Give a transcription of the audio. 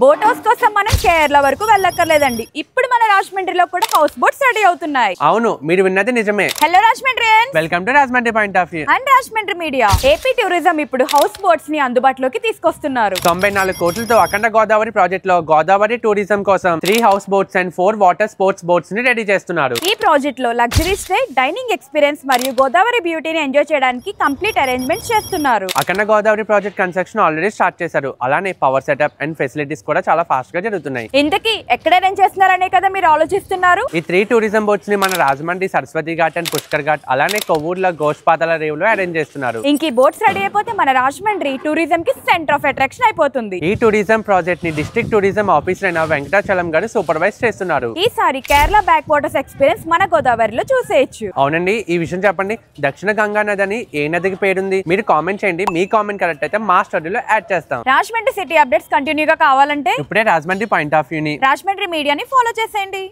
Boat house కోసం మనం కేరళ వరకు వెళ్ళక్కర్లేదండి. ఇప్పుడు మన రాజమండ్రిలో కూడా హౌస్ బోట్స్ రెడీ అవుతున్నాయి. అవును, మీరు విన్నది నిజమే. Hello Rajahmundrians, welcome to Rajahmundry point of view and Rajahmundry media. AP tourism ఇప్పుడు హౌస్ బోట్స్ ని అందుబాటులోకి తీసుకొస్తున్నారు. 94 కోట్లతో అఖండ గోదావరి ప్రాజెక్ట్ లో గోదావరి టూరిజం కోసం 3 house boats and 4 water sports boats ని రెడీ చేస్తున్నారు. ఈ ప్రాజెక్ట్ లో లగ్జరీ స్టే, డైనింగ్ ఎక్స్పీరియన్స్ మరియు గోదావరి బ్యూటీని ఎంజాయ్ చేయడానికి కంప్లీట్ అరేంజ్మెంట్స్ చేస్తున్నారు. Akhanda Godavari project construction already start చేశారు. అలానే పవర్ సెటప్ అండ్ ఫెసిలిటీస్ కూడా చాలా ఫాస్ట్ గా జరుగుతున్నాయి. ఇంతకీ ఎక్కడ అరేంజ్ చేస్తున్నారనే కదా మీరు ఆలోచిస్తున్నారు. ఈ 3 టూరిజం బోట్స్ ని మన రాజమండ్రి సరస్వతి ఘాట్ అండ్ పుష్కర్ ఘాట్ అలానే కొవ్వూరులో గోష్పాతల రేవ్ లో అరేంజ్ చేస్తున్నారు. ఇంక ఈ బోట్స్ రెడీ అయిపోతే మన రాజమండ్రి టూరిజం కి సెంటర్ ఆఫ్ అట్రాక్షన్ అయిపోతుంది. ఈ టూరిజం ప్రాజెక్ట్ ని డిస్ట్రిక్ట్ టూరిజం ఆఫీసర్ అయిన వెంకటాచలం గారు సూపర్వైజ్ చేస్తున్నారు. ఈసారి కేరళ బ్యాక్ వాటర్స్ ఎక్స్పీరియన్స్ మన గోదావరిలో చూసేయచ్చు. అవునండి, ఈ విషయం చెప్పండి. దక్షిణ గంగా నది అని ఏ నదికి పేరుంది? మీరు కామెంట్ చేయండి. మీ కామెంట్ కరెక్ట్ అయితే మా స్టడీలో యాడ్ చేస్తాం. రాజమండ్రి సిటీ అప్డేట్స్ కంటిన్యూగా కావాలంటే ఇప్పుడే రాజమండ్రి పాయింట్ ఆఫ్ వ్యూ ని రాజమండ్రి మీడియాని ఫాలో చేసేయండి.